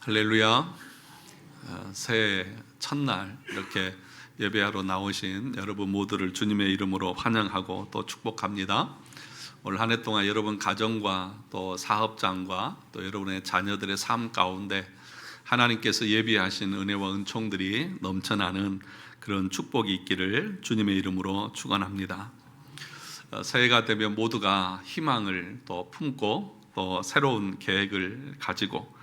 할렐루야. 새해 첫날 이렇게 예배하러 나오신 여러분 모두를 주님의 이름으로 환영하고 또 축복합니다. 올 한 해 동안 여러분 가정과 또 사업장과 또 여러분의 자녀들의 삶 가운데 하나님께서 예비하신 은혜와 은총들이 넘쳐나는 그런 축복이 있기를 주님의 이름으로 축원합니다. 새해가 되면 모두가 희망을 또 품고 또 새로운 계획을 가지고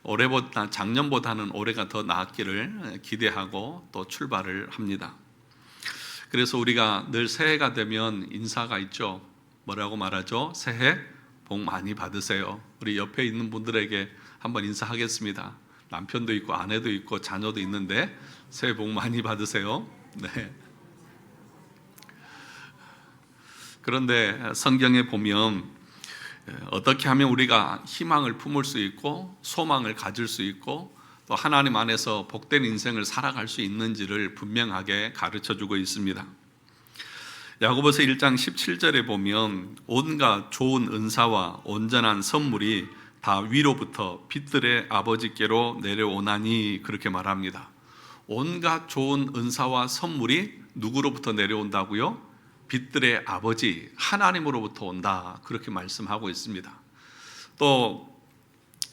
올해보다 작년보다는 올해가 더 나았기를 기대하고 또 출발을 합니다. 그래서 우리가 늘 새해가 되면 인사가 있죠. 뭐라고 말하죠? 새해 복 많이 받으세요. 우리 옆에 있는 분들에게 한번 인사하겠습니다. 남편도 있고 아내도 있고 자녀도 있는데 새해 복 많이 받으세요. 네. 그런데 성경에 보면 어떻게 하면 우리가 희망을 품을 수 있고 소망을 가질 수 있고 또 하나님 안에서 복된 인생을 살아갈 수 있는지를 분명하게 가르쳐주고 있습니다. 야고보서 1장 17절에 보면 온갖 좋은 은사와 온전한 선물이 다 위로부터 빛들의 아버지께로 내려오나니 그렇게 말합니다. 온갖 좋은 은사와 선물이 누구로부터 내려온다고요? 빛들의 아버지 하나님으로부터 온다, 그렇게 말씀하고 있습니다. 또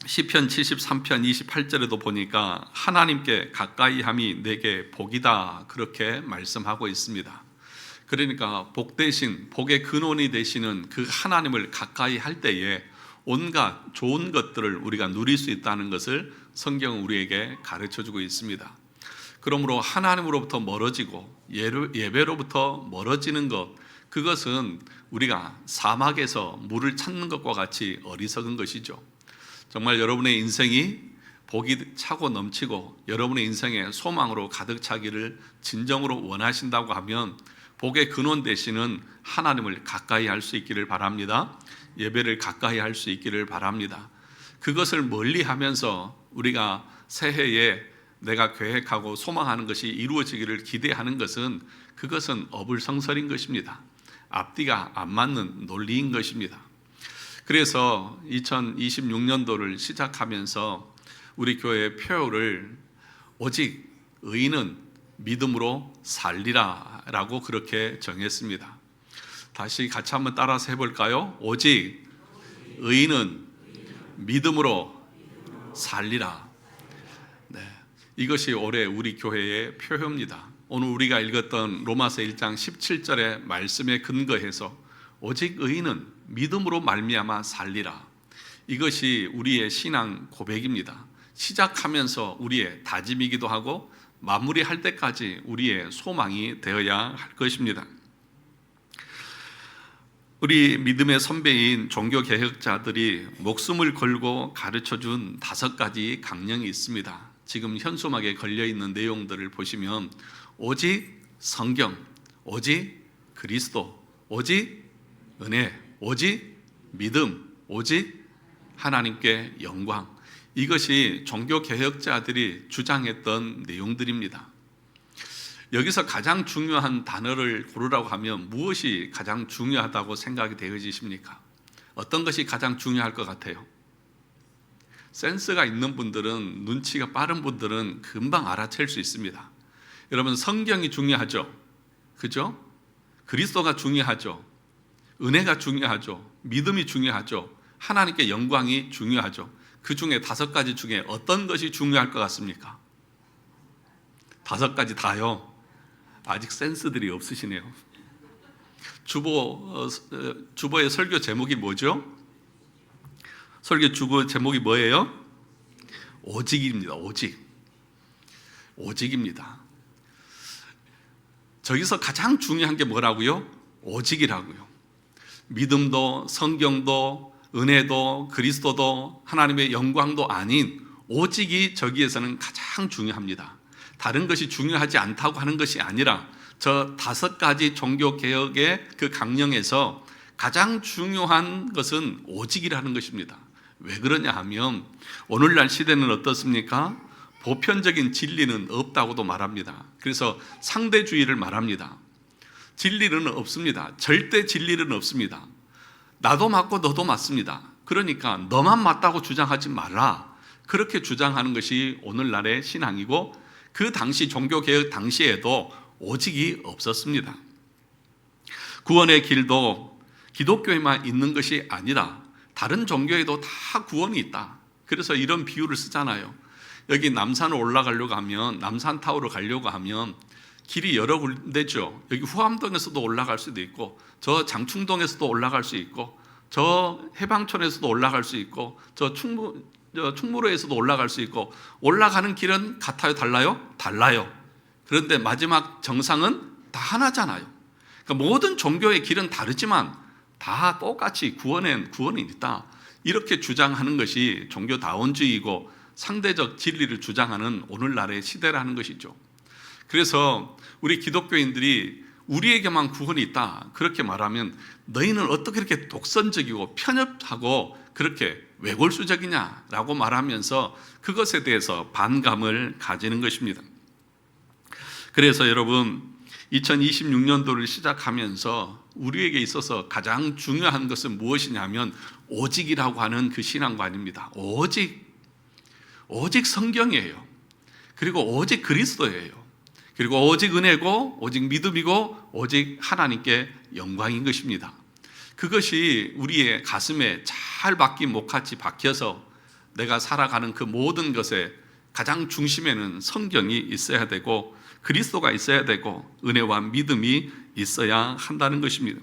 시편 73편 28절에도 보니까 하나님께 가까이함이 내게 복이다, 그렇게 말씀하고 있습니다. 그러니까 복 대신 복의 근원이 되시는 그 하나님을 가까이 할 때에 온갖 좋은 것들을 우리가 누릴 수 있다는 것을 성경은 우리에게 가르쳐주고 있습니다. 그러므로 하나님으로부터 멀어지고 예배로부터 멀어지는 것, 그것은 우리가 사막에서 물을 찾는 것과 같이 어리석은 것이죠. 정말 여러분의 인생이 복이 차고 넘치고 여러분의 인생에 소망으로 가득 차기를 진정으로 원하신다고 하면 복의 근원 되시는 하나님을 가까이 할 수 있기를 바랍니다. 예배를 가까이 할 수 있기를 바랍니다. 그것을 멀리 하면서 우리가 새해에 내가 계획하고 소망하는 것이 이루어지기를 기대하는 것은 그것은 어불성설인 것입니다. 앞뒤가 안 맞는 논리인 것입니다. 그래서 2026년도를 시작하면서 우리 교회의 표어를 오직 의인은 믿음으로 살리라 라고 그렇게 정했습니다. 다시 같이 한번 따라서 해볼까요? 오직 의인은 믿음으로 살리라. 이것이 올해 우리 교회의 표현입니다. 오늘 우리가 읽었던 로마서 1장 17절의 말씀에 근거해서 오직 의인은 믿음으로 말미암아 살리라. 이것이 우리의 신앙 고백입니다. 시작하면서 우리의 다짐이기도 하고 마무리할 때까지 우리의 소망이 되어야 할 것입니다. 우리 믿음의 선배인 종교개혁자들이 목숨을 걸고 가르쳐준 5가지 강령이 있습니다. 지금 현수막에 걸려있는 내용들을 보시면 오직 성경, 오직 그리스도, 오직 은혜, 오직 믿음, 오직 하나님께 영광, 이것이 종교개혁자들이 주장했던 내용들입니다. 여기서 가장 중요한 단어를 고르라고 하면 무엇이 가장 중요하다고 생각이 되어지십니까? 어떤 것이 가장 중요할 것 같아요? 센스가 있는 분들은, 눈치가 빠른 분들은 금방 알아챌 수 있습니다. 여러분, 성경이 중요하죠? 그죠? 그리스도가 중요하죠? 은혜가 중요하죠? 믿음이 중요하죠? 하나님께 영광이 중요하죠? 그 중에 5가지 중에 어떤 것이 중요할 것 같습니까? 5가지 다요? 아직 센스들이 없으시네요. 주보의 설교 제목이 뭐죠? 설교 주보 제목이 뭐예요? 오직입니다. 오직입니다. 저기서 가장 중요한 게 뭐라고요? 오직이라고요. 믿음도 성경도 은혜도 그리스도도 하나님의 영광도 아닌 오직이 저기에서는 가장 중요합니다. 다른 것이 중요하지 않다고 하는 것이 아니라 저 5가지 종교개혁의 그 강령에서 가장 중요한 것은 오직이라는 것입니다. 왜 그러냐 하면 오늘날 시대는 어떻습니까? 보편적인 진리는 없다고도 말합니다. 그래서 상대주의를 말합니다. 진리는 없습니다. 절대 진리는 없습니다. 나도 맞고 너도 맞습니다. 그러니까 너만 맞다고 주장하지 말라. 그렇게 주장하는 것이 오늘날의 신앙이고, 그 당시 종교개혁 당시에도 오직이 없었습니다. 구원의 길도 기독교에만 있는 것이 아니라 다른 종교에도 다 구원이 있다. 그래서 이런 비유를 쓰잖아요. 여기 남산을 올라가려고 하면, 남산타워로 가려고 하면 길이 여러 군데죠. 여기 후암동에서도 올라갈 수도 있고, 저 장충동에서도 올라갈 수 있고, 저 해방촌에서도 올라갈 수 있고, 저 충무로에서도 올라갈 수 있고, 올라가는 길은 같아요? 달라요? 달라요. 그런데 마지막 정상은 다 하나잖아요. 그러니까 모든 종교의 길은 다르지만 다 똑같이 구원은 있다. 이렇게 주장하는 것이 종교다원주의이고 상대적 진리를 주장하는 오늘날의 시대라는 것이죠. 그래서 우리 기독교인들이 우리에게만 구원이 있다 그렇게 말하면, 너희는 어떻게 이렇게 독선적이고 편협하고 그렇게 외골수적이냐라고 말하면서 그것에 대해서 반감을 가지는 것입니다. 그래서 여러분, 2026년도를 시작하면서 우리에게 있어서 가장 중요한 것은 무엇이냐면 오직이라고 하는 그 신앙관입니다. 오직 성경이에요. 그리고 오직 그리스도예요. 그리고 오직 은혜고, 오직 믿음이고, 오직 하나님께 영광인 것입니다. 그것이 우리의 가슴에 잘 박힌 목같이 박혀서 내가 살아가는 그 모든 것에 가장 중심에는 성경이 있어야 되고, 그리스도가 있어야 되고, 은혜와 믿음이 있어야 한다는 것입니다.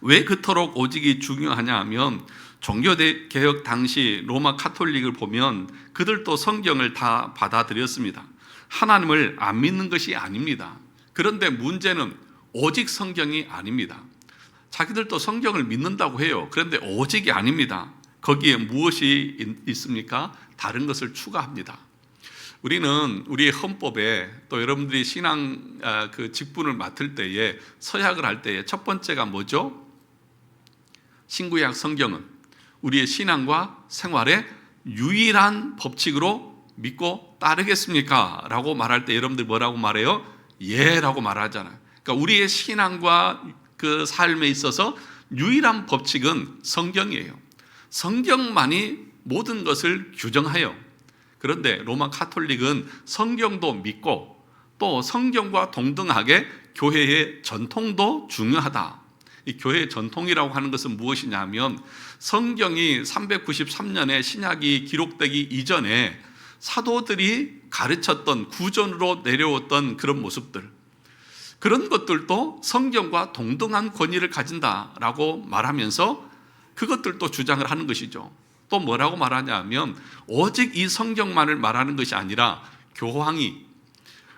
왜 그토록 오직이 중요하냐 하면, 종교개혁 당시 로마 카톨릭을 보면 그들도 성경을 다 받아들였습니다. 하나님을 안 믿는 것이 아닙니다. 그런데 문제는 오직 성경이 아닙니다. 자기들도 성경을 믿는다고 해요. 그런데 오직이 아닙니다. 거기에 무엇이 있습니까? 다른 것을 추가합니다. 우리는 우리의 헌법에, 또 여러분들이 신앙 그 직분을 맡을 때에, 서약을 할 때에 첫 번째가 뭐죠? 신구약 성경은 우리의 신앙과 생활의 유일한 법칙으로 믿고 따르겠습니까? 라고 말할 때 여러분들 뭐라고 말해요? 예 라고 말하잖아요. 그러니까 우리의 신앙과 그 삶에 있어서 유일한 법칙은 성경이에요. 성경만이 모든 것을 규정해요. 그런데 로마 카톨릭은 성경도 믿고 또 성경과 동등하게 교회의 전통도 중요하다. 이 교회의 전통이라고 하는 것은 무엇이냐면, 성경이 393년에 신약이 기록되기 이전에 사도들이 가르쳤던 구전으로 내려왔던 그런 모습들, 그런 것들도 성경과 동등한 권위를 가진다라고 말하면서 그것들도 주장을 하는 것이죠. 또 뭐라고 말하냐면, 오직 이 성경만을 말하는 것이 아니라 교황이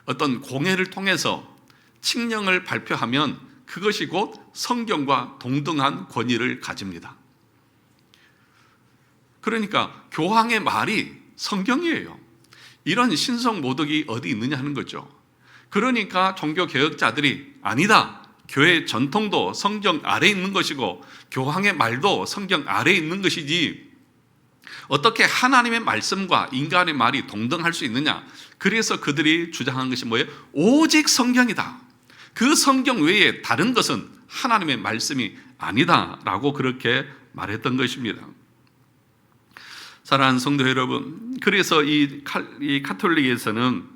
어떤 공회를 통해서 칙령을 발표하면 그것이 곧 성경과 동등한 권위를 가집니다. 그러니까 교황의 말이 성경이에요. 이런 신성 모독이 어디 있느냐 하는 거죠. 그러니까 종교개혁자들이 아니다, 교회 전통도 성경 아래에 있는 것이고 교황의 말도 성경 아래에 있는 것이지 어떻게 하나님의 말씀과 인간의 말이 동등할 수 있느냐. 그래서 그들이 주장한 것이 뭐예요? 오직 성경이다. 그 성경 외에 다른 것은 하나님의 말씀이 아니다라고 그렇게 말했던 것입니다. 사랑하는 성도 여러분, 그래서 이 카톨릭에서는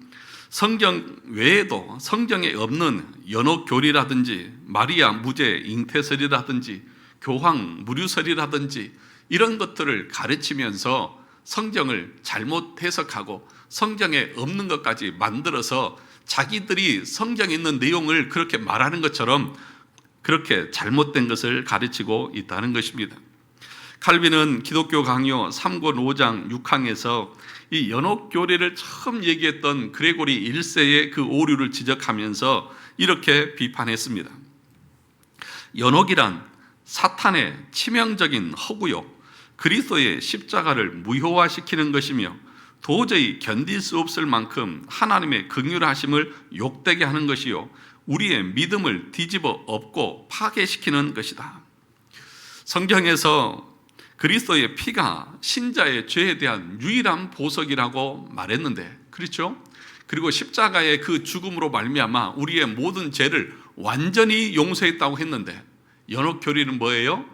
성경 외에도 성경에 없는 연옥교리라든지 마리아 무죄 잉태설이라든지 교황 무류설이라든지 이런 것들을 가르치면서 성경을 잘못 해석하고 성경에 없는 것까지 만들어서 자기들이 성경에 있는 내용을 그렇게 말하는 것처럼 그렇게 잘못된 것을 가르치고 있다는 것입니다. 칼빈은 기독교 강요 3권 5장 6항에서 이 연옥교리를 처음 얘기했던 그레고리 1세의 그 오류를 지적하면서 이렇게 비판했습니다. 연옥이란 사탄의 치명적인 허구요, 그리스도의 십자가를 무효화시키는 것이며 도저히 견딜 수 없을 만큼 하나님의 긍휼하심을 욕되게 하는 것이요, 우리의 믿음을 뒤집어 엎고 파괴시키는 것이다. 성경에서 그리스도의 피가 신자의 죄에 대한 유일한 보석이라고 말했는데, 그렇죠? 그리고 십자가의 그 죽음으로 말미암아 우리의 모든 죄를 완전히 용서했다고 했는데, 연옥교리는 뭐예요?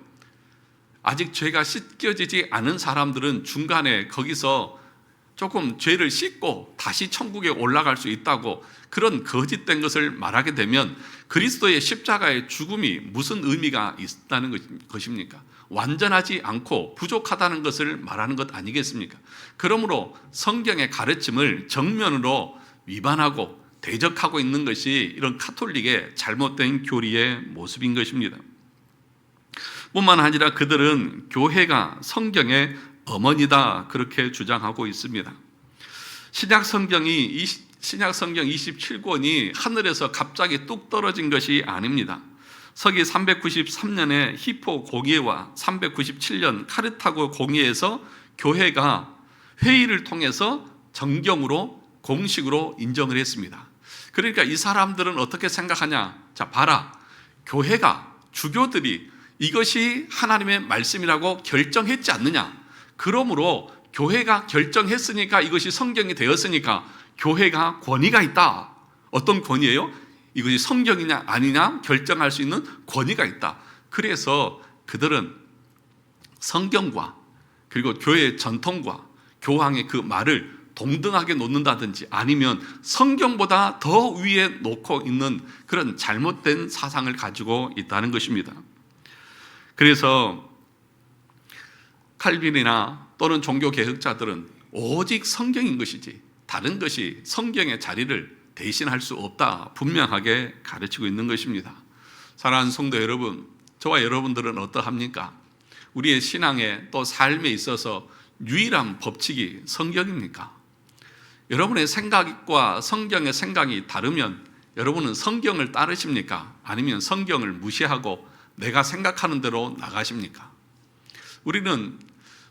아직 죄가 씻겨지지 않은 사람들은 중간에 거기서 조금 죄를 씻고 다시 천국에 올라갈 수 있다고 그런 거짓된 것을 말하게 되면 그리스도의 십자가의 죽음이 무슨 의미가 있다는 것입니까? 완전하지 않고 부족하다는 것을 말하는 것 아니겠습니까? 그러므로 성경의 가르침을 정면으로 위반하고 대적하고 있는 것이 이런 카톨릭의 잘못된 교리의 모습인 것입니다. 뿐만 아니라 그들은 교회가 성경의 어머니다 그렇게 주장하고 있습니다. 신약 성경 27권이 하늘에서 갑자기 뚝 떨어진 것이 아닙니다. 서기 393년에 히포 공예와 397년 카르타고 공예에서 교회가 회의를 통해서 정경으로 공식으로 인정을 했습니다. 그러니까 이 사람들은 어떻게 생각하냐? 자, 봐라. 교회가, 주교들이 이것이 하나님의 말씀이라고 결정했지 않느냐? 그러므로 교회가 결정했으니까 이것이 성경이 되었으니까 교회가 권위가 있다. 어떤 권위예요? 이것이 성경이냐 아니냐 결정할 수 있는 권위가 있다. 그래서 그들은 성경과 그리고 교회의 전통과 교황의 그 말을 동등하게 놓는다든지 아니면 성경보다 더 위에 놓고 있는 그런 잘못된 사상을 가지고 있다는 것입니다. 그래서 칼빈이나 또는 종교개혁자들은 오직 성경인 것이지 다른 것이 성경의 자리를 대신할 수 없다 분명하게 가르치고 있는 것입니다. 사랑하는 성도 여러분, 저와 여러분들은 어떠합니까? 우리의 신앙에 또 삶에 있어서 유일한 법칙이 성경입니까? 여러분의 생각과 성경의 생각이 다르면 여러분은 성경을 따르십니까? 아니면 성경을 무시하고 내가 생각하는 대로 나가십니까? 우리는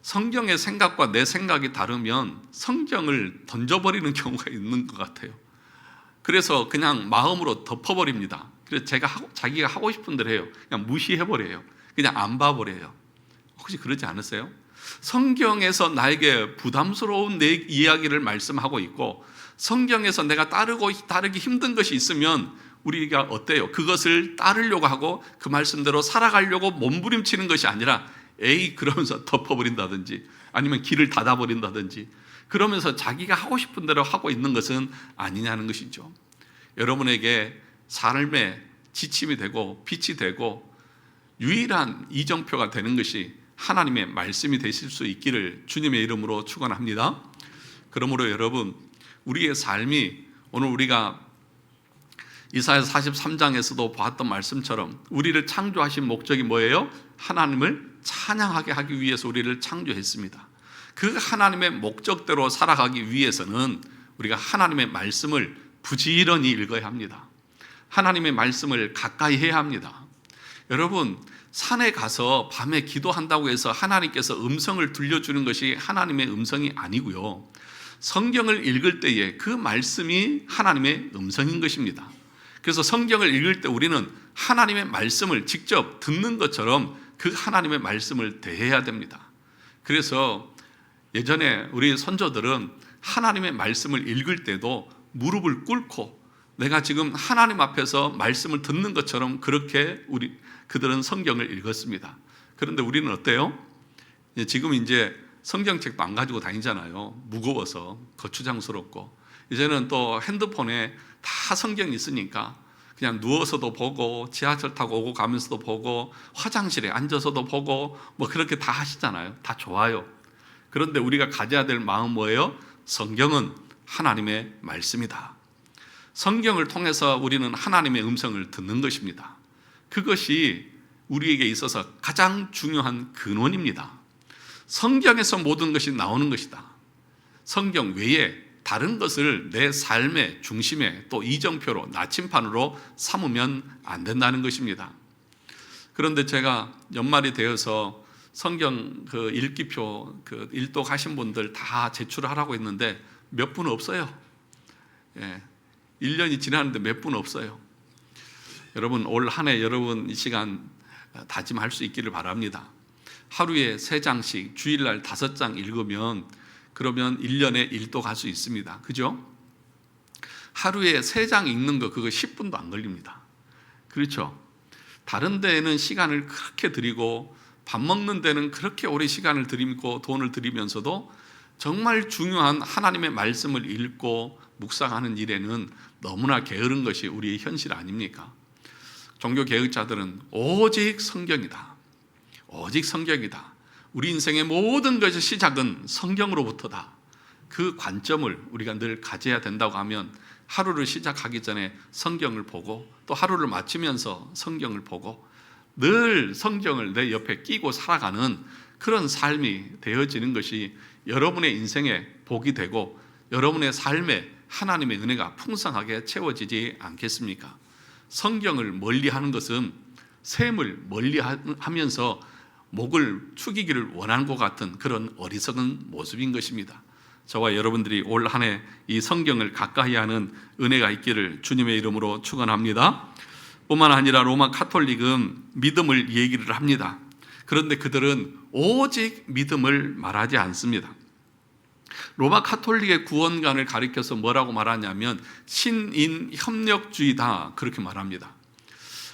성경의 생각과 내 생각이 다르면 성경을 던져버리는 경우가 있는 것 같아요. 그래서 그냥 마음으로 덮어버립니다. 그래서 자기가 하고 싶은 대로 해요. 그냥 무시해버려요. 그냥 안 봐버려요. 혹시 그러지 않으세요? 성경에서 나에게 부담스러운 내 이야기를 말씀하고 있고 성경에서 내가 따르기 힘든 것이 있으면 우리가 어때요? 그것을 따르려고 하고 그 말씀대로 살아가려고 몸부림치는 것이 아니라 에이 그러면서 덮어버린다든지 아니면 길을 닫아버린다든지 그러면서 자기가 하고 싶은 대로 하고 있는 것은 아니냐는 것이죠. 여러분에게 삶의 지침이 되고 빛이 되고 유일한 이정표가 되는 것이 하나님의 말씀이 되실 수 있기를 주님의 이름으로 축원합니다. 그러므로 여러분, 우리의 삶이 오늘 우리가 이사야서 43장에서도 봤던 말씀처럼 우리를 창조하신 목적이 뭐예요? 하나님을 찬양하게 하기 위해서 우리를 창조했습니다. 그 하나님의 목적대로 살아가기 위해서는 우리가 하나님의 말씀을 부지런히 읽어야 합니다. 하나님의 말씀을 가까이 해야 합니다. 여러분, 산에 가서 밤에 기도한다고 해서 하나님께서 음성을 들려주는 것이 하나님의 음성이 아니고요. 성경을 읽을 때에 그 말씀이 하나님의 음성인 것입니다. 그래서 성경을 읽을 때 우리는 하나님의 말씀을 직접 듣는 것처럼 그 하나님의 말씀을 대해야 됩니다. 그래서 예전에 우리 선조들은 하나님의 말씀을 읽을 때도 무릎을 꿇고 내가 지금 하나님 앞에서 말씀을 듣는 것처럼 그렇게 그들은 성경을 읽었습니다. 그런데 우리는 어때요? 지금 이제 성경책도 안 가지고 다니잖아요. 무거워서 거추장스럽고 이제는 또 핸드폰에 다 성경이 있으니까 그냥 누워서도 보고 지하철 타고 오고 가면서도 보고 화장실에 앉아서도 보고 뭐 그렇게 다 하시잖아요. 다 좋아요. 그런데 우리가 가져야 될 마음 뭐예요? 성경은 하나님의 말씀이다. 성경을 통해서 우리는 하나님의 음성을 듣는 것입니다. 그것이 우리에게 있어서 가장 중요한 근원입니다. 성경에서 모든 것이 나오는 것이다. 성경 외에 다른 것을 내 삶의 중심에 또 이정표로 나침판으로 삼으면 안 된다는 것입니다. 그런데 제가 연말이 되어서 성경 그 읽기표 그 일독 하신 분들 다 제출하라고 했는데 몇 분 없어요. 1년이 지났는데 몇 분 없어요. 여러분 올 한 해 여러분 이 시간 다짐할 수 있기를 바랍니다. 하루에 3장씩 주일날 5장 읽으면 그러면 1년에 1독 할 수 있습니다. 그죠? 하루에 3장 읽는 거 그거 10분도 안 걸립니다. 그렇죠? 다른 데에는 시간을 그렇게 들이고 밥 먹는 데는 그렇게 오래 시간을 들이고 돈을 들이면서도 정말 중요한 하나님의 말씀을 읽고 묵상하는 일에는 너무나 게으른 것이 우리의 현실 아닙니까? 종교개혁자들은 오직 성경이다, 오직 성경이다, 우리 인생의 모든 것의 시작은 성경으로부터다, 그 관점을 우리가 늘 가져야 된다고 하면 하루를 시작하기 전에 성경을 보고 또 하루를 마치면서 성경을 보고 늘 성경을 내 옆에 끼고 살아가는 그런 삶이 되어지는 것이 여러분의 인생에 복이 되고 여러분의 삶에 하나님의 은혜가 풍성하게 채워지지 않겠습니까? 성경을 멀리하는 것은 샘을 멀리하면서 목을 축이기를 원하는 것 같은 그런 어리석은 모습인 것입니다. 저와 여러분들이 올 한 해 이 성경을 가까이 하는 은혜가 있기를 주님의 이름으로 축원합니다. 뿐만 아니라 로마 카톨릭은 믿음을 얘기를 합니다. 그런데 그들은 오직 믿음을 말하지 않습니다. 로마 카톨릭의 구원관을 가리켜서 뭐라고 말하냐면 신인 협력주의다, 그렇게 말합니다.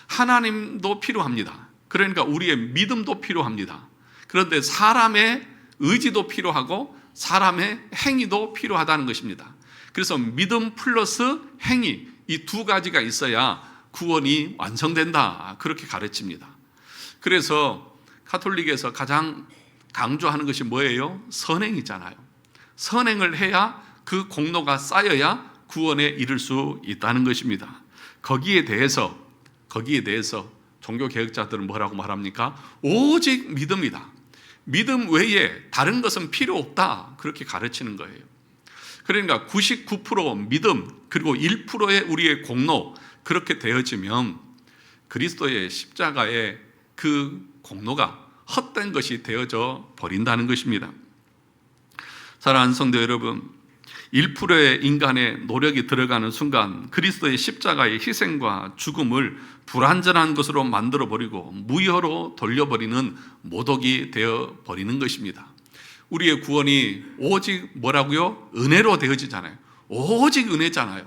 하나님도 필요합니다. 그러니까 우리의 믿음도 필요합니다. 그런데 사람의 의지도 필요하고 사람의 행위도 필요하다는 것입니다. 그래서 믿음 플러스 행위, 이 두 가지가 있어야 구원이 완성된다, 그렇게 가르칩니다. 그래서 카톨릭에서 가장 강조하는 것이 뭐예요? 선행이잖아요. 선행을 해야 그 공로가 쌓여야 구원에 이를 수 있다는 것입니다. 거기에 대해서 종교개혁자들은 뭐라고 말합니까? 오직 믿음이다, 믿음 외에 다른 것은 필요 없다, 그렇게 가르치는 거예요. 그러니까 99% 믿음 그리고 1%의 우리의 공로, 그렇게 되어지면 그리스도의 십자가의 그 공로가 헛된 것이 되어져 버린다는 것입니다. 사랑하는 성도 여러분, 1%의 인간의 노력이 들어가는 순간 그리스도의 십자가의 희생과 죽음을 불완전한 것으로 만들어버리고 무효로 돌려버리는 모독이 되어버리는 것입니다. 우리의 구원이 오직 뭐라고요? 은혜로 되어지잖아요. 오직 은혜잖아요.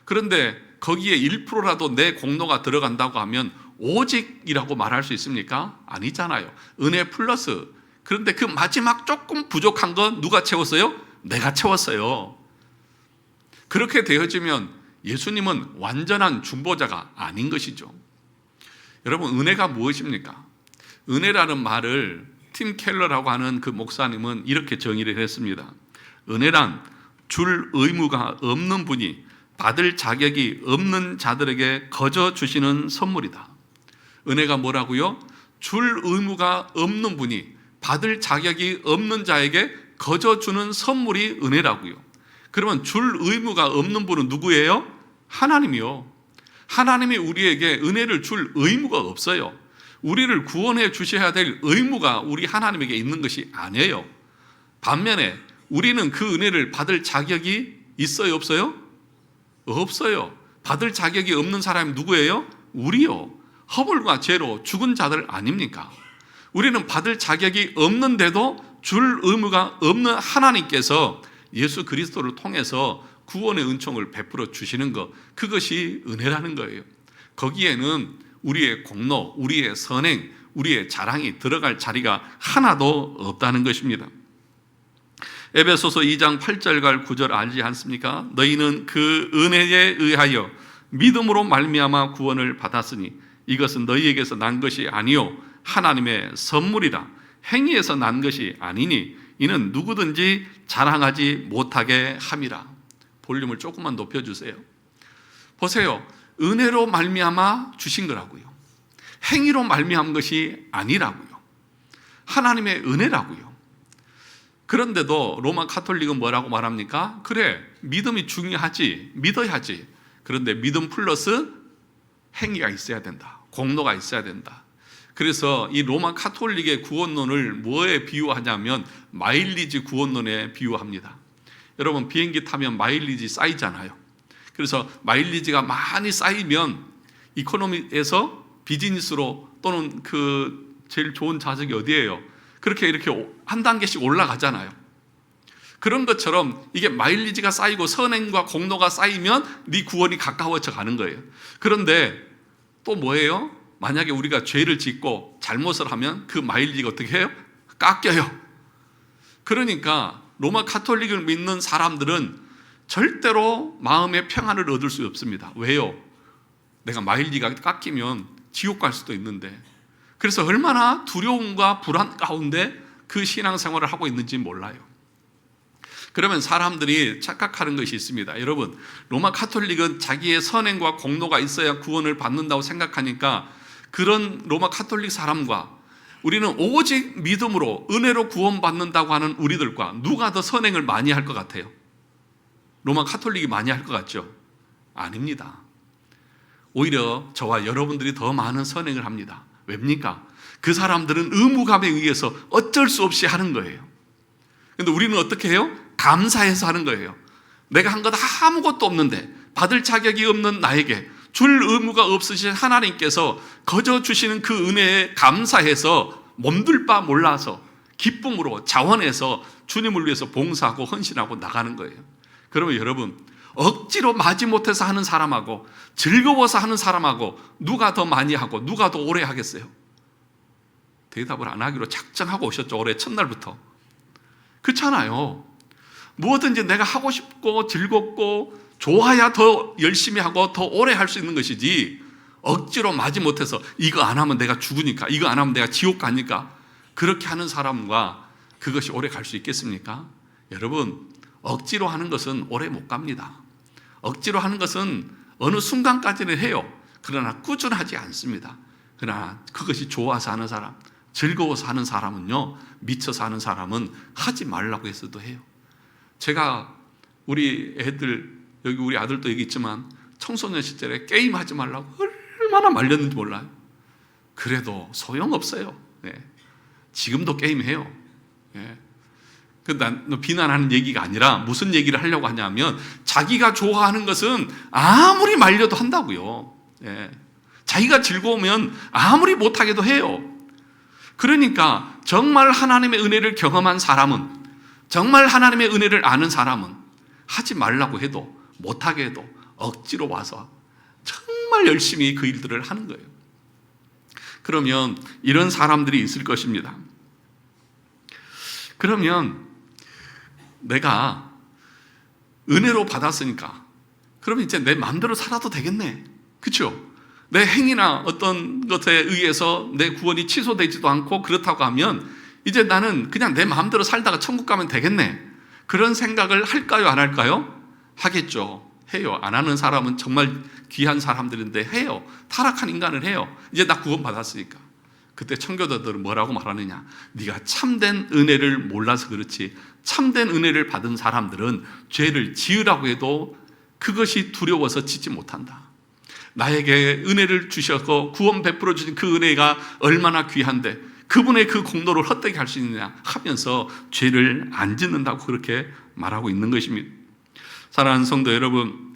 그런데 거기에 1%라도 내 공로가 들어간다고 하면 오직이라고 말할 수 있습니까? 아니잖아요. 은혜 플러스. 그런데 그 마지막 조금 부족한 건 누가 채웠어요? 내가 채웠어요. 그렇게 되어지면 예수님은 완전한 중보자가 아닌 것이죠. 여러분, 은혜가 무엇입니까? 은혜라는 말을 팀 켈러라고 하는 그 목사님은 이렇게 정의를 했습니다. 은혜란 줄 의무가 없는 분이 받을 자격이 없는 자들에게 거저 주시는 선물이다. 은혜가 뭐라고요? 줄 의무가 없는 분이 받을 자격이 없는 자에게 거저 주는 선물이 은혜라고요. 그러면 줄 의무가 없는 분은 누구예요? 하나님이요. 하나님이 우리에게 은혜를 줄 의무가 없어요. 우리를 구원해 주셔야 될 의무가 우리 하나님에게 있는 것이 아니에요. 반면에 우리는 그 은혜를 받을 자격이 있어요, 없어요? 없어요. 받을 자격이 없는 사람이 누구예요? 우리요. 허물과 죄로 죽은 자들 아닙니까? 우리는 받을 자격이 없는데도 줄 의무가 없는 하나님께서 예수 그리스도를 통해서 구원의 은총을 베풀어 주시는 것, 그것이 은혜라는 거예요. 거기에는 우리의 공로, 우리의 선행, 우리의 자랑이 들어갈 자리가 하나도 없다는 것입니다. 에베소서 2장 8절과 9절 알지 않습니까? 너희는 그 은혜에 의하여 믿음으로 말미암아 구원을 받았으니 이것은 너희에게서 난 것이 아니요 하나님의 선물이라. 행위에서 난 것이 아니니 이는 누구든지 자랑하지 못하게 함이라. 볼륨을 조금만 높여주세요. 보세요. 은혜로 말미암아 주신 거라고요. 행위로 말미암은 것이 아니라고요. 하나님의 은혜라고요. 그런데도 로마 카톨릭은 뭐라고 말합니까? 그래, 믿음이 중요하지, 믿어야지. 그런데 믿음 플러스 행위가 있어야 된다, 공로가 있어야 된다. 그래서 이 로마 카톨릭의 구원론을 뭐에 비유하냐면 마일리지 구원론에 비유합니다. 여러분, 비행기 타면 마일리지 쌓이잖아요. 그래서 마일리지가 많이 쌓이면 이코노미에서 비즈니스로 또는 그 제일 좋은 좌석이 어디예요? 그렇게 이렇게 한 단계씩 올라가잖아요. 그런 것처럼 이게 마일리지가 쌓이고 선행과 공로가 쌓이면 네 구원이 가까워져 가는 거예요. 그런데 또 뭐예요? 만약에 우리가 죄를 짓고 잘못을 하면 그 마일리지가 어떻게 해요? 깎여요. 그러니까 로마 가톨릭을 믿는 사람들은 절대로 마음의 평안을 얻을 수 없습니다. 왜요? 내가 마일리지가 깎이면 지옥 갈 수도 있는데, 그래서 얼마나 두려움과 불안 가운데 그 신앙생활을 하고 있는지 몰라요. 그러면 사람들이 착각하는 것이 있습니다. 여러분, 로마 가톨릭은 자기의 선행과 공로가 있어야 구원을 받는다고 생각하니까 그런 로마 가톨릭 사람과 우리는 오직 믿음으로 은혜로 구원받는다고 하는 우리들과 누가 더 선행을 많이 할 것 같아요? 로마 가톨릭이 많이 할 것 같죠? 아닙니다. 오히려 저와 여러분들이 더 많은 선행을 합니다. 왜입니까? 그 사람들은 의무감에 의해서 어쩔 수 없이 하는 거예요. 그런데 우리는 어떻게 해요? 감사해서 하는 거예요. 내가 한 것 아무것도 없는데, 받을 자격이 없는 나에게 줄 의무가 없으신 하나님께서 거저 주시는 그 은혜에 감사해서 몸둘 바 몰라서 기쁨으로 자원해서 주님을 위해서 봉사하고 헌신하고 나가는 거예요. 그러면 여러분, 억지로 마지못해서 하는 사람하고 즐거워서 하는 사람하고 누가 더 많이 하고 누가 더 오래 하겠어요? 대답을 안 하기로 작정하고 오셨죠. 올해 첫날부터. 그렇잖아요. 무엇든지 내가 하고 싶고 즐겁고 좋아야 더 열심히 하고 더 오래 할 수 있는 것이지, 억지로 마지못해서 이거 안 하면 내가 죽으니까, 이거 안 하면 내가 지옥 가니까, 그렇게 하는 사람과 그것이 오래 갈 수 있겠습니까? 여러분, 억지로 하는 것은 오래 못 갑니다. 억지로 하는 것은 어느 순간까지는 해요. 그러나 꾸준하지 않습니다. 그러나 그것이 좋아서 하는 사람, 즐거워서 하는 사람은요, 미쳐서 하는 사람은 하지 말라고 해서도 해요. 제가 우리 애들, 여기 우리 아들도 여기 있지만 청소년 시절에 게임하지 말라고 얼마나 말렸는지 몰라요. 그래도 소용없어요. 네. 지금도 게임해요. 네. 난 비난하는 얘기가 아니라 무슨 얘기를 하려고 하냐면, 자기가 좋아하는 것은 아무리 말려도 한다고요. 예. 자기가 즐거우면 아무리 못하게도 해요. 그러니까 정말 하나님의 은혜를 경험한 사람은, 정말 하나님의 은혜를 아는 사람은 하지 말라고 해도 못하게 해도 억지로 와서 정말 열심히 그 일들을 하는 거예요. 그러면 이런 사람들이 있을 것입니다. 그러면 내가 은혜로 받았으니까 그러면 이제 내 마음대로 살아도 되겠네. 그렇죠? 내 행위나 어떤 것에 의해서 내 구원이 취소되지도 않고 그렇다고 하면 이제 나는 그냥 내 마음대로 살다가 천국 가면 되겠네. 그런 생각을 할까요? 안 할까요? 하겠죠. 해요. 안 하는 사람은 정말 귀한 사람들인데 해요. 타락한 인간을 해요. 이제 나 구원 받았으니까. 그때 청교도들은 뭐라고 말하느냐? 네가 참된 은혜를 몰라서 그렇지, 참된 은혜를 받은 사람들은 죄를 지으라고 해도 그것이 두려워서 짓지 못한다. 나에게 은혜를 주셔서 구원 베풀어 주신 그 은혜가 얼마나 귀한데 그분의 그 공로를 헛되게 할 수 있느냐 하면서 죄를 안 짓는다고 그렇게 말하고 있는 것입니다. 사랑하는 성도 여러분,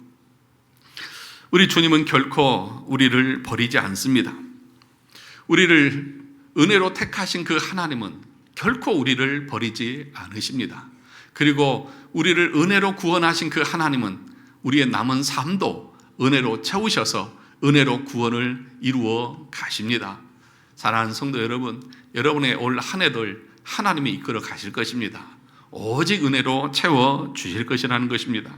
우리 주님은 결코 우리를 버리지 않습니다. 우리를 은혜로 택하신 그 하나님은 결코 우리를 버리지 않으십니다. 그리고 우리를 은혜로 구원하신 그 하나님은 우리의 남은 삶도 은혜로 채우셔서 은혜로 구원을 이루어 가십니다. 사랑하는 성도 여러분, 여러분의 올 한 해를 하나님이 이끌어 가실 것입니다. 오직 은혜로 채워 주실 것이라는 것입니다.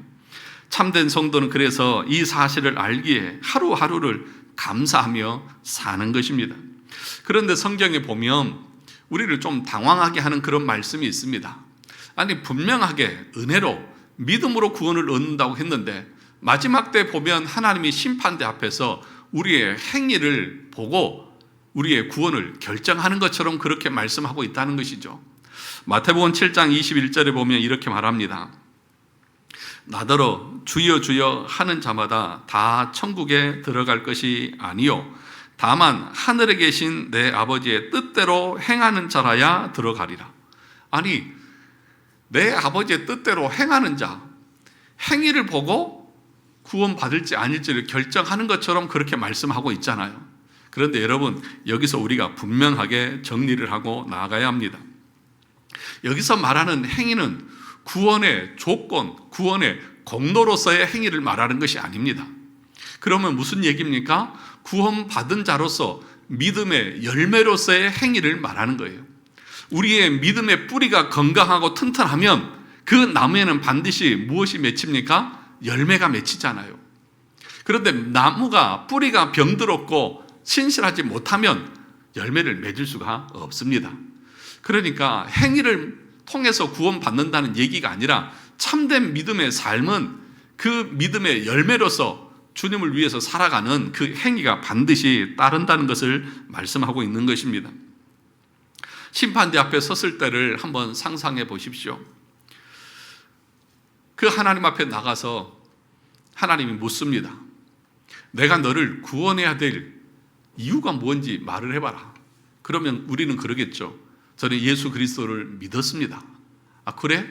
참된 성도는 그래서 이 사실을 알기에 하루하루를 감사하며 사는 것입니다. 그런데 성경에 보면 우리를 좀 당황하게 하는 그런 말씀이 있습니다. 아니, 분명하게 은혜로 믿음으로 구원을 얻는다고 했는데 마지막 때 보면 하나님이 심판대 앞에서 우리의 행위를 보고 우리의 구원을 결정하는 것처럼 그렇게 말씀하고 있다는 것이죠. 마태복음 7장 21절에 보면 이렇게 말합니다. 나더러 주여 주여 하는 자마다 다 천국에 들어갈 것이 아니요 다만 하늘에 계신 내 아버지의 뜻대로 행하는 자라야 들어가리라. 아니, 내 아버지의 뜻대로 행하는 자, 행위를 보고 구원받을지 아닐지를 결정하는 것처럼 그렇게 말씀하고 있잖아요. 그런데 여러분, 여기서 우리가 분명하게 정리를 하고 나아가야 합니다. 여기서 말하는 행위는 구원의 조건, 구원의 공로로서의 행위를 말하는 것이 아닙니다. 그러면 무슨 얘기입니까? 구원받은 자로서 믿음의 열매로서의 행위를 말하는 거예요. 우리의 믿음의 뿌리가 건강하고 튼튼하면 그 나무에는 반드시 무엇이 맺힙니까? 열매가 맺히잖아요. 그런데 나무가 뿌리가 병들었고 신실하지 못하면 열매를 맺을 수가 없습니다. 그러니까 행위를 통해서 구원받는다는 얘기가 아니라 참된 믿음의 삶은 그 믿음의 열매로서 주님을 위해서 살아가는 그 행위가 반드시 따른다는 것을 말씀하고 있는 것입니다. 심판대 앞에 섰을 때를 한번 상상해 보십시오. 그 하나님 앞에 나가서 하나님이 묻습니다. 내가 너를 구원해야 될 이유가 뭔지 말을 해봐라. 그러면 우리는 그러겠죠. 저는 예수 그리스도를 믿었습니다. 아, 그래?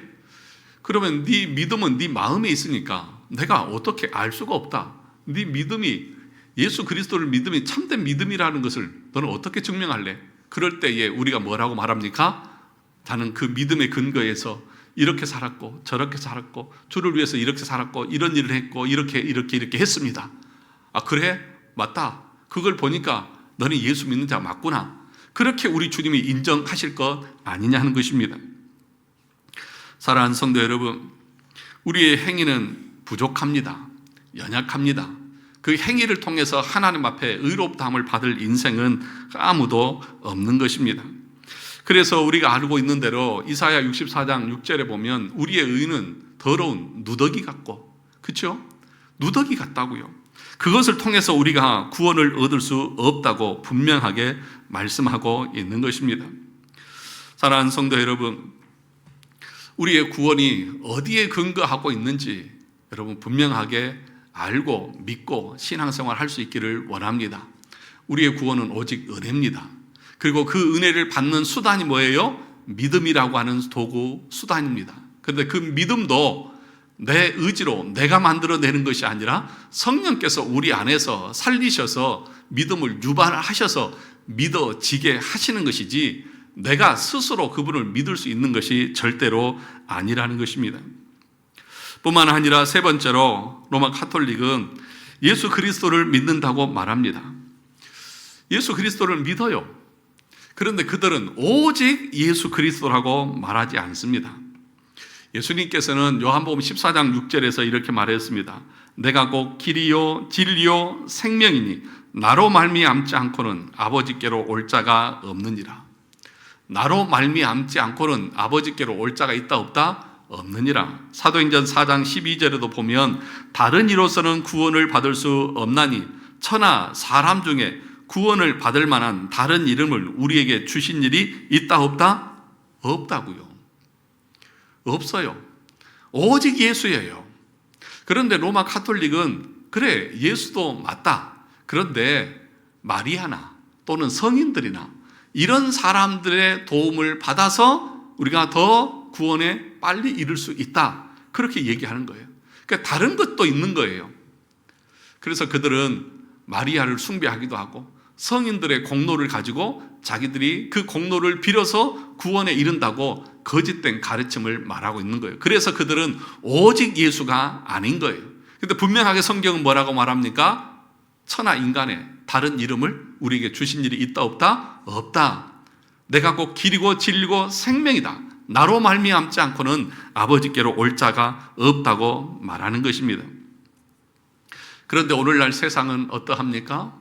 그러면 네 믿음은 네 마음에 있으니까 내가 어떻게 알 수가 없다. 네 믿음이, 예수 그리스도를 믿음이 참된 믿음이라는 것을 너는 어떻게 증명할래? 그럴 때에 우리가 뭐라고 말합니까? 나는 그 믿음의 근거에서 이렇게 살았고 저렇게 살았고 주를 위해서 이렇게 살았고 이런 일을 했고 이렇게 했습니다. 아, 그래? 맞다. 그걸 보니까 너는 예수 믿는 자 맞구나. 그렇게 우리 주님이 인정하실 것 아니냐 하는 것입니다. 사랑하는 성도 여러분, 우리의 행위는 부족합니다. 연약합니다. 그 행위를 통해서 하나님 앞에 의롭다함을 받을 인생은 아무도 없는 것입니다. 그래서 우리가 알고 있는 대로 이사야 64장 6절에 보면 우리의 의는 더러운 누더기 같고, 그렇죠? 누더기 같다고요. 그것을 통해서 우리가 구원을 얻을 수 없다고 분명하게 말씀하고 있는 것입니다. 사랑하는 성도 여러분, 우리의 구원이 어디에 근거하고 있는지 여러분 분명하게 알고 믿고 신앙생활 할 수 있기를 원합니다. 우리의 구원은 오직 은혜입니다. 그리고 그 은혜를 받는 수단이 뭐예요? 믿음이라고 하는 도구, 수단입니다. 그런데 그 믿음도 내 의지로 내가 만들어내는 것이 아니라 성령께서 우리 안에서 살리셔서 믿음을 유발하셔서 믿어지게 하시는 것이지 내가 스스로 그분을 믿을 수 있는 것이 절대로 아니라는 것입니다. 뿐만 아니라 세 번째로 로마 가톨릭은 예수 그리스도를 믿는다고 말합니다. 예수 그리스도를 믿어요. 그런데 그들은 오직 예수 그리스도라고 말하지 않습니다. 예수님께서는 요한복음 14장 6절에서 이렇게 말했습니다. 내가 곧 길이요 진리요 생명이니 나로 말미암지 않고는 아버지께로 올 자가 없느니라. 나로 말미암지 않고는 아버지께로 올 자가 있다 없다? 없느니라. 사도행전 4장 12절에도 보면 다른 이로서는 구원을 받을 수 없나니 천하 사람 중에 구원을 받을 만한 다른 이름을 우리에게 주신 일이 있다 없다? 없다고요. 없어요. 오직 예수예요. 그런데 로마 가톨릭은 그래 예수도 맞다. 그런데 마리아나 또는 성인들이나 이런 사람들의 도움을 받아서 우리가 더 구원에 빨리 이를 수 있다. 그렇게 얘기하는 거예요. 그러니까 다른 것도 있는 거예요. 그래서 그들은 마리아를 숭배하기도 하고 성인들의 공로를 가지고 자기들이 그 공로를 빌어서 구원에 이른다고 거짓된 가르침을 말하고 있는 거예요. 그래서 그들은 오직 예수가 아닌 거예요. 근데 분명하게 성경은 뭐라고 말합니까? 천하 인간의 다른 이름을 우리에게 주신 일이 있다 없다? 없다. 내가 곧 길이고 진리고 생명이다. 나로 말미암지 않고는 아버지께로 올 자가 없다고 말하는 것입니다. 그런데 오늘날 세상은 어떠합니까?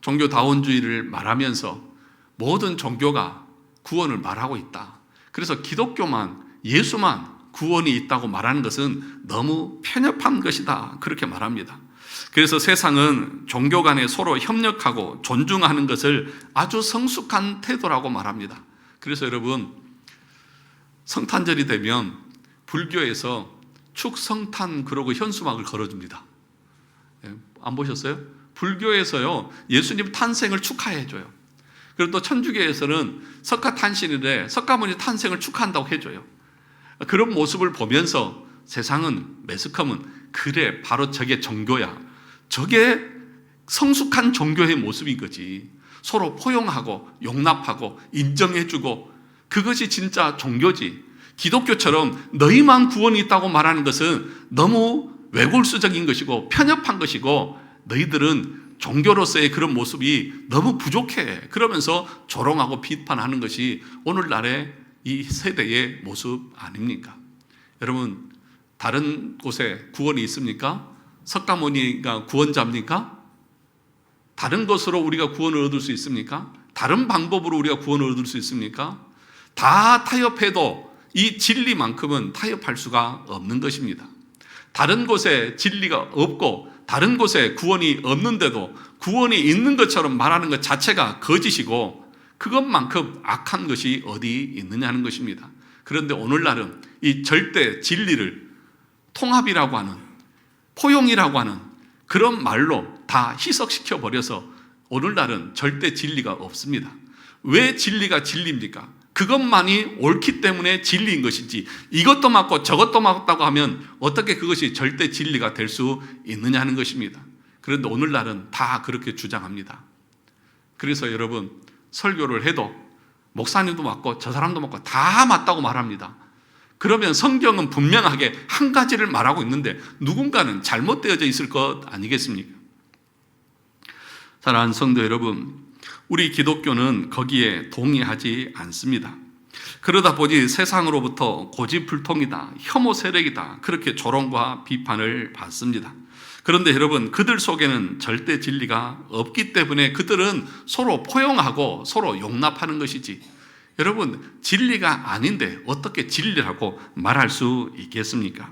종교다원주의를 말하면서 모든 종교가 구원을 말하고 있다. 그래서 기독교만, 예수만 구원이 있다고 말하는 것은 너무 편협한 것이다. 그렇게 말합니다. 그래서 세상은 종교 간에 서로 협력하고 존중하는 것을 아주 성숙한 태도라고 말합니다. 그래서 여러분, 성탄절이 되면 불교에서 축성탄 그러고 현수막을 걸어줍니다. 안 보셨어요? 불교에서요, 예수님 탄생을 축하해줘요. 그리고 또 천주교에서는 석가탄신일에 석가모니 탄생을 축하한다고 해줘요. 그런 모습을 보면서 세상은, 매스컴은 그래, 바로 저게 종교야. 저게 성숙한 종교의 모습인 거지. 서로 포용하고 용납하고 인정해주고 그것이 진짜 종교지. 기독교처럼 너희만 구원이 있다고 말하는 것은 너무 외골수적인 것이고 편협한 것이고 너희들은 종교로서의 그런 모습이 너무 부족해. 그러면서 조롱하고 비판하는 것이 오늘날의 이 세대의 모습 아닙니까? 여러분, 다른 곳에 구원이 있습니까? 석가모니가 구원자입니까? 다른 것으로 우리가 구원을 얻을 수 있습니까? 다른 방법으로 우리가 구원을 얻을 수 있습니까? 다 타협해도 이 진리만큼은 타협할 수가 없는 것입니다. 다른 곳에 진리가 없고 다른 곳에 구원이 없는데도 구원이 있는 것처럼 말하는 것 자체가 거짓이고 그것만큼 악한 것이 어디 있느냐는 것입니다. 그런데 오늘날은 이 절대 진리를 통합이라고 하는, 포용이라고 하는 그런 말로 다 희석시켜 버려서 오늘날은 절대 진리가 없습니다. 왜 진리가 진리입니까? 그것만이 옳기 때문에 진리인 것이지 이것도 맞고 저것도 맞다고 하면 어떻게 그것이 절대 진리가 될 수 있느냐는 것입니다. 그런데 오늘날은 다 그렇게 주장합니다. 그래서 여러분, 설교를 해도 목사님도 맞고 저 사람도 맞고 다 맞다고 말합니다. 그러면 성경은 분명하게 한 가지를 말하고 있는데 누군가는 잘못되어져 있을 것 아니겠습니까? 사랑하는 성도 여러분, 우리 기독교는 거기에 동의하지 않습니다. 그러다 보니 세상으로부터 고집불통이다, 혐오 세력이다, 그렇게 조롱과 비판을 받습니다. 그런데 여러분, 그들 속에는 절대 진리가 없기 때문에 그들은 서로 포용하고 서로 용납하는 것이지, 여러분, 진리가 아닌데 어떻게 진리라고 말할 수 있겠습니까?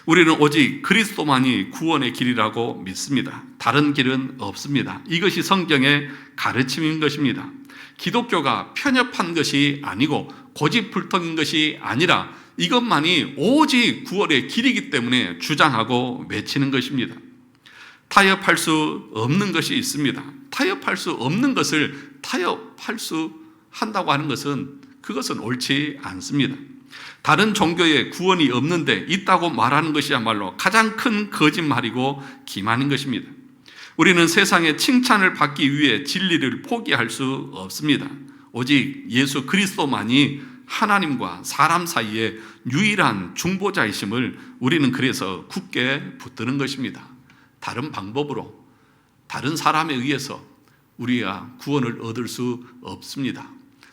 우리는 오직 그리스도만이 구원의 길이라고 믿습니다. 다른 길은 없습니다. 이것이 성경의 가르침인 것입니다. 기독교가 편협한 것이 아니고 고집불통인 것이 아니라 이것만이 오직 구원의 길이기 때문에 주장하고 외치는 것입니다. 타협할 수 없는 것이 있습니다. 타협할 수 없는 것을 타협할 수 한다고 하는 것은 그것은 옳지 않습니다. 다른 종교에 구원이 없는데 있다고 말하는 것이야말로 가장 큰 거짓말이고 기만인 것입니다. 우리는 세상의 칭찬을 받기 위해 진리를 포기할 수 없습니다. 오직 예수 그리스도만이 하나님과 사람 사이에 유일한 중보자이심을 우리는 그래서 굳게 붙드는 것입니다. 다른 방법으로, 다른 사람에 의해서 우리가 구원을 얻을 수 없습니다.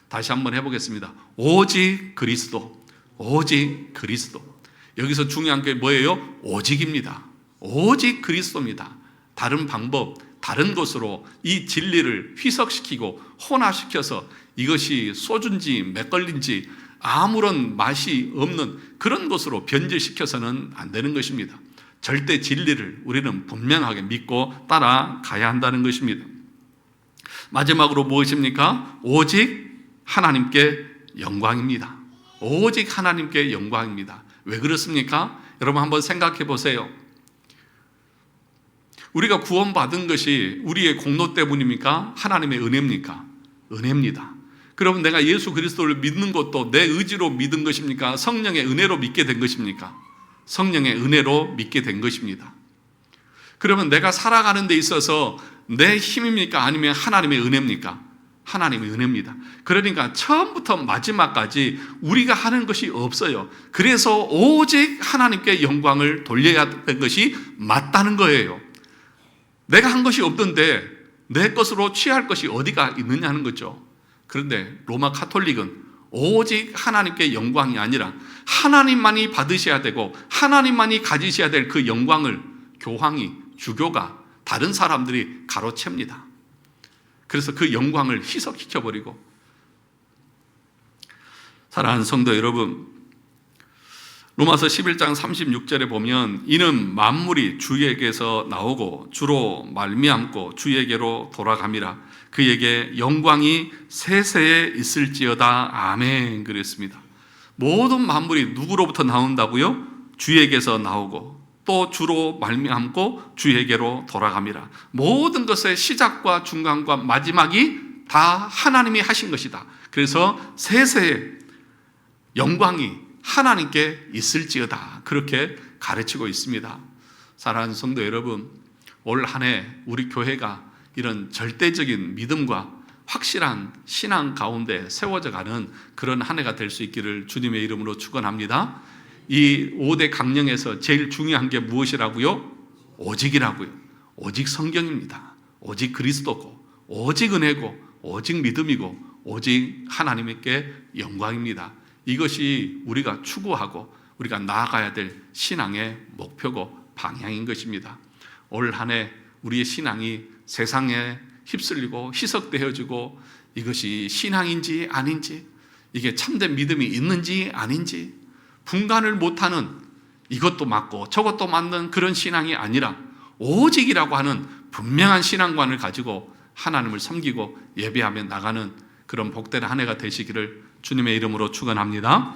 다시 한번 해보겠습니다. 오직 그리스도, 오직 그리스도. 여기서 중요한 게 뭐예요? 오직입니다. 오직 그리스도입니다. 다른 방법, 다른 것으로 이 진리를 희석시키고 혼합시켜서 이것이 소주인지 맥걸리인지 아무런 맛이 없는 그런 것으로 변질시켜서는 안 되는 것입니다. 절대 진리를 우리는 분명하게 믿고 따라가야 한다는 것입니다. 마지막으로 무엇입니까? 오직 하나님께 영광입니다. 오직 하나님께 영광입니다. 왜 그렇습니까? 여러분 한번 생각해 보세요. 우리가 구원받은 것이 우리의 공로 때문입니까? 하나님의 은혜입니까? 은혜입니다. 그러면 내가 예수 그리스도를 믿는 것도 내 의지로 믿은 것입니까? 성령의 은혜로 믿게 된 것입니까? 성령의 은혜로 믿게 된 것입니다. 그러면 내가 살아가는 데 있어서 내 힘입니까? 아니면 하나님의 은혜입니까? 하나님의 은혜입니다. 그러니까 처음부터 마지막까지 우리가 하는 것이 없어요. 그래서 오직 하나님께 영광을 돌려야 되는 것이 맞다는 거예요. 내가 한 것이 없던데 내 것으로 취할 것이 어디가 있느냐는 거죠. 그런데 로마 카톨릭은 오직 하나님께 영광이 아니라 하나님만이 받으셔야 되고 하나님만이 가지셔야 될 그 영광을 교황이, 주교가, 다른 사람들이 가로챕니다. 그래서 그 영광을 희석시켜버리고, 사랑하는 성도 여러분, 로마서 11장 36절에 보면 이는 만물이 주에게서 나오고 주로 말미암고 주에게로 돌아감이라 그에게 영광이 세세에 있을지어다. 아멘. 그랬습니다. 모든 만물이 누구로부터 나온다고요? 주에게서 나오고 또 주로 말미암고 주에게로 돌아감이라. 모든 것의 시작과 중간과 마지막이 다 하나님이 하신 것이다. 그래서 세세에 영광이 하나님께 있을지어다. 그렇게 가르치고 있습니다. 사랑하는 성도 여러분, 올 한 해 우리 교회가 이런 절대적인 믿음과 확실한 신앙 가운데 세워져 가는 그런 한 해가 될 수 있기를 주님의 이름으로 축원합니다. 이 5대 강령에서 제일 중요한 게 무엇이라고요? 오직이라고요. 오직 성경입니다. 오직 그리스도고, 오직 은혜고, 오직 믿음이고, 오직 하나님께 영광입니다. 이것이 우리가 추구하고 우리가 나아가야 될 신앙의 목표고 방향인 것입니다. 올 한 해 우리의 신앙이 세상에 휩쓸리고 희석되어지고 이것이 신앙인지 아닌지, 이게 참된 믿음이 있는지 아닌지 분간을 못하는, 이것도 맞고 저것도 맞는 그런 신앙이 아니라 오직이라고 하는 분명한 신앙관을 가지고 하나님을 섬기고 예배하며 나가는 그런 복된 한 해가 되시기를 주님의 이름으로 축원합니다.